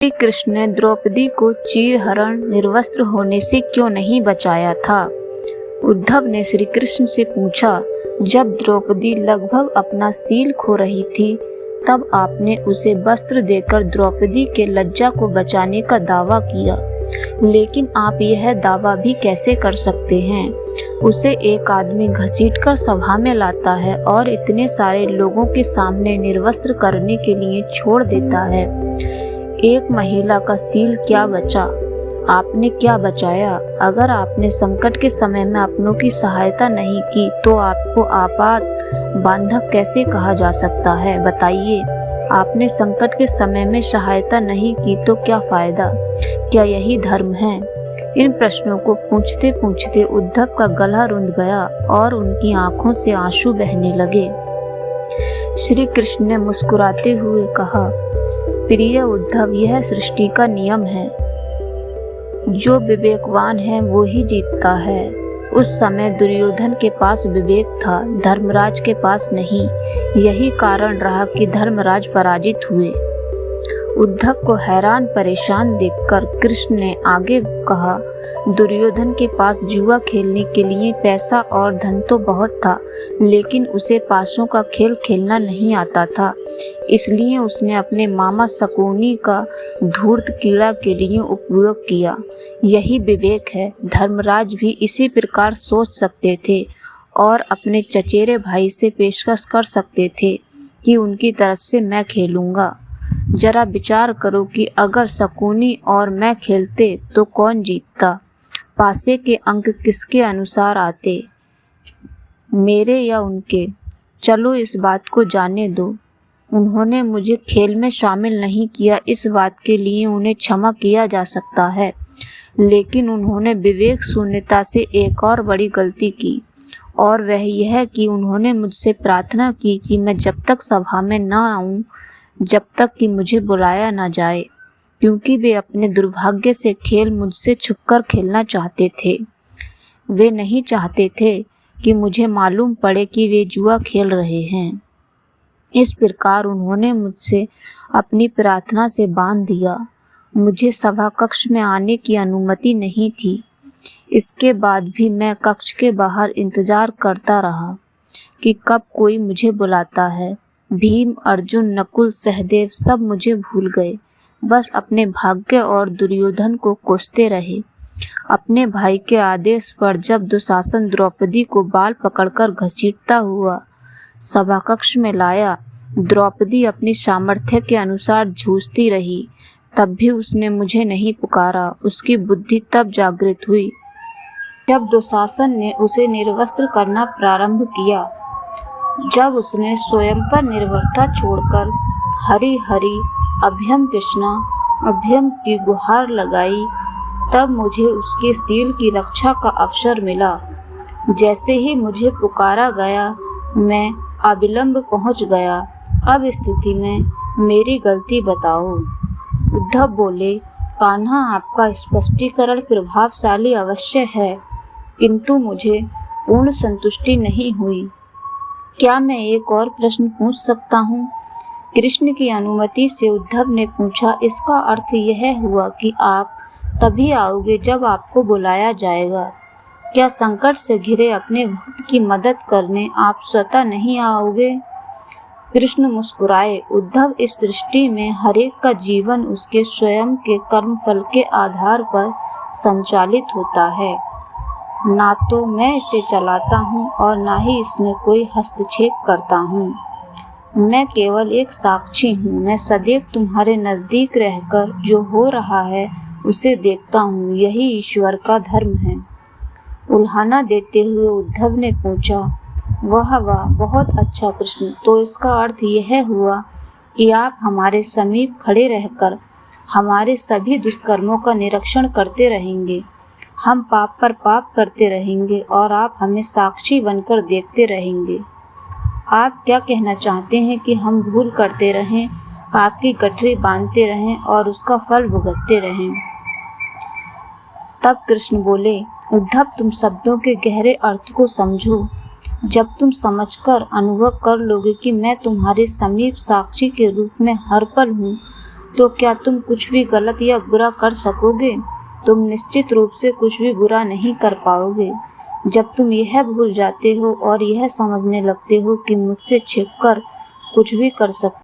श्री कृष्ण ने द्रौपदी को चीरहरण निर्वस्त्र होने से क्यों नहीं बचाया था? उद्धव ने श्री कृष्ण से पूछा। जब द्रौपदी लगभग अपना सील खो रही थी, तब आपने उसे वस्त्र देकर द्रौपदी के लज्जा को बचाने का दावा किया। लेकिन आप यह दावा भी कैसे कर सकते हैं? उसे एक आदमी घसीटकर सभा में लाता है और इतने सारे लोगों के सामने निर्वस्त्र करने के लिए छोड़ देता है। एक महिला का सील क्या बचा? आपने क्या बचाया? अगर आपने संकट के समय में अपनों की सहायता नहीं की, तो आपको आपात बांधव कैसे कहा जा सकता है? बताइए, आपने संकट के समय में सहायता नहीं की तो क्या फायदा? क्या यही धर्म है? इन प्रश्नों को पूछते पूछते उद्धव का गला रुंध गया और उनकी आंखों से आंसू बहने लगे। श्री कृष्ण ने मुस्कुराते हुए कहा, प्रिय उद्धव, यह सृष्टि का नियम है। जो विवेकवान है वो ही जीतता है। उस समय दुर्योधन के पास विवेक था, धर्मराज के पास नहीं। यही कारण रहा कि धर्मराज पराजित हुए। उद्धव को हैरान परेशान देखकर कृष्ण ने आगे कहा, दुर्योधन के पास जुआ खेलने के लिए पैसा और धन तो बहुत था, लेकिन उसे पासों का खेल खेलना नहीं आता था। इसलिए उसने अपने मामा शकुनी का धूर्त कीड़ा के लिए उपयोग किया। यही विवेक है। धर्मराज भी इसी प्रकार सोच सकते थे और अपने चचेरे भाई से पेशकश कर सकते थे कि उनकी तरफ से मैं खेलूंगा। जरा विचार करो कि अगर शकुनी और मैं खेलते तो कौन जीतता? पासे के अंक किसके अनुसार आते, मेरे या उनके? चलो इस बात को जाने दो। उन्होंने मुझे खेल में शामिल नहीं किया, इस बात के लिए उन्हें क्षमा किया जा सकता है, लेकिन उन्होंने विवेक शून्यता से एक और बड़ी गलती की, और वह यह कि उन्होंने मुझसे प्रार्थना की कि मैं जब तक सभा में न आऊं, जब तक कि मुझे बुलाया न जाए, क्योंकि वे अपने दुर्भाग्य से खेल मुझसे छुपकर खेलना चाहते थे। वे नहीं चाहते थे कि मुझे मालूम पड़े कि वे जुआ खेल रहे हैं। इस प्रकार उन्होंने मुझसे अपनी प्रार्थना से बांध दिया। मुझे सभा कक्ष में आने की अनुमति नहीं थी। इसके बाद भी मैं कक्ष के बाहर इंतजार करता रहा कि कब कोई मुझे बुलाता है। भीम, अर्जुन, नकुल, सहदेव सब मुझे भूल गए, बस अपने भाग्य और दुर्योधन को कोसते रहे। अपने भाई के आदेश पर जब दुशासन द्रौपदी को बाल पकड़कर घसीटता हुआ सभा कक्ष में लाया, द्रौपदी अपनी सामर्थ्य के अनुसार जूझती रही, तब भी उसने मुझे नहीं पुकारा। उसकी बुद्धि तब जागृत हुई जब दुशासन ने उसे निर्वस्त्र करना प्रारंभ किया। जब उसने स्वयं पर निर्भरता छोड़कर हरि हरि अभयम कृष्णा अभयम की गुहार लगाई, तब मुझे उसके सील की रक्षा का अवसर मिला। जैसे ही मुझे पुकारा गया, मैं अविलंब पहुंच गया। अब स्थिति में मेरी गलती बताओ। उद्धव बोले, कान्हा, आपका स्पष्टीकरण प्रभावशाली अवश्य है, किंतु मुझे पूर्ण संतुष्टि नहीं हुई। क्या मैं एक और प्रश्न पूछ सकता हूँ? कृष्ण की अनुमति से उद्धव ने पूछा। इसका अर्थ यह हुआ कि आप तभी आओगे जब आपको बुलाया जाएगा। क्या संकट से घिरे अपने भक्त की मदद करने आप स्वतः नहीं आओगे? कृष्ण मुस्कुराए। उद्धव, इस सृष्टि में हरेक का जीवन उसके स्वयं के कर्मफल के आधार पर संचालित होता है। ना तो मैं इसे चलाता हूँ और ना ही इसमें कोई हस्तक्षेप करता हूँ। मैं केवल एक साक्षी हूँ। मैं सदैव तुम्हारे नज़दीक रहकर जो हो रहा है उसे देखता हूँ। यही ईश्वर का धर्म है। उल्हाना देते हुए उद्धव ने पूछा, वाह वाह, बहुत अच्छा कृष्ण, तो इसका अर्थ यह हुआ कि आप हमारे समीप खड़े रहकर हमारे सभी दुष्कर्मों का निरीक्षण करते रहेंगे। हम पाप पर पाप करते रहेंगे और आप हमें साक्षी बनकर देखते रहेंगे। आप क्या कहना चाहते हैं कि हम भूल करते रहें, आपकी गठरी बांधते रहें और उसका फल भुगतते रहें? तब कृष्ण बोले, उद्धव, तुम शब्दों के गहरे अर्थ को समझो। जब तुम समझकर अनुभव कर लोगे कि मैं तुम्हारे समीप साक्षी के रूप में हर पल हूँ, तो क्या तुम कुछ भी गलत या बुरा कर सकोगे? तुम निश्चित रूप से कुछ भी बुरा नहीं कर पाओगे। जब तुम यह भूल जाते हो और यह समझने लगते हो कि मुझसे छिपकर कुछ भी कर सकते